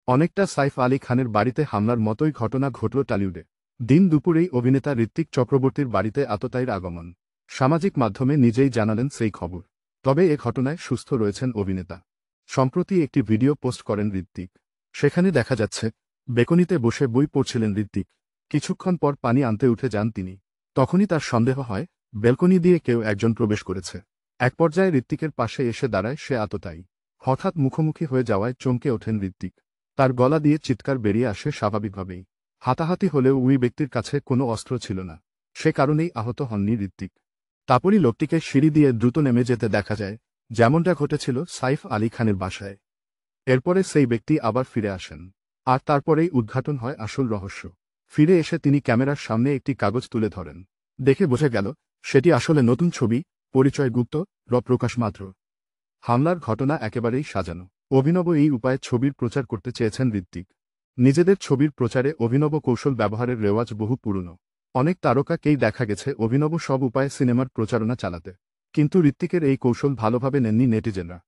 অনেকটা সাইফ আলী খানের বাড়িতে হামলার মতোই ঘটনা ঘটল টলিউডে। দিন দুপুরেই অভিনেতা ঋত্বিক চক্রবর্তীর বাড়িতে আততায়ীর আগমন। সামাজিক মাধ্যমে নিজেই জানালেন সেই খবর। তবে এ ঘটনায় সুস্থ রয়েছেন অভিনেতা। সম্প্রতি একটি ভিডিও পোস্ট করেন ঋত্বিক। সেখানে দেখা যাচ্ছে বেকনিতে বসে বই পড়ছিলেন ঋত্বিক। কিছুক্ষণ পর পানি আনতে উঠে যান তিনি। তখনই তার সন্দেহ হয় বেলকনি দিয়ে কেউ একজন প্রবেশ করেছে। এক পর্যায়ে ঋত্বিকের পাশে এসে দাঁড়ায় সে আততায়ী। হঠাৎ মুখোমুখি হয়ে যাওয়ায় চমকে ওঠেন ঋত্বিক। তার গলা দিয়ে চিৎকার বেরিয়ে আসে স্বাভাবিকভাবেই। হাতাহাতি হলেও ওই ব্যক্তির কাছে কোনো অস্ত্র ছিল না। সে কারণেই আহত হননি ঋত্বিক। তারপরই লোকটিকে সিঁড়ি দিয়ে দ্রুত নেমে যেতে দেখা যায়, যেমনটা ঘটেছিল সাইফ আলী খানের বাসায়। এরপরে সেই ব্যক্তি আবার ফিরে আসেন। আর তারপরেই উদ্ঘাটন হয় আসল রহস্য। ফিরে এসে তিনি ক্যামেরার সামনে একটি কাগজ তুলে ধরেন। দেখে বোঝা গেল সেটি আসলে নতুন ছবি, পরিচয় গুপ্ত প্রকাশ মাত্র। হামলার ঘটনা একেবারেই সাজানো। অভিনব এই উপায়ে ছবির প্রচার করতে চেয়েছেন ঋত্বিক। নিজেদের ছবির প্রচারে অভিনব কৌশল ব্যবহারের রেওয়াজ বহু পুরনো। অনেক তারকাকেই দেখা গেছে অভিনব সব উপায়ে সিনেমার প্রচারণা চালাতে। কিন্তু ঋত্বিকের এই কৌশল ভালোভাবে নেননি নেটিজেনরা।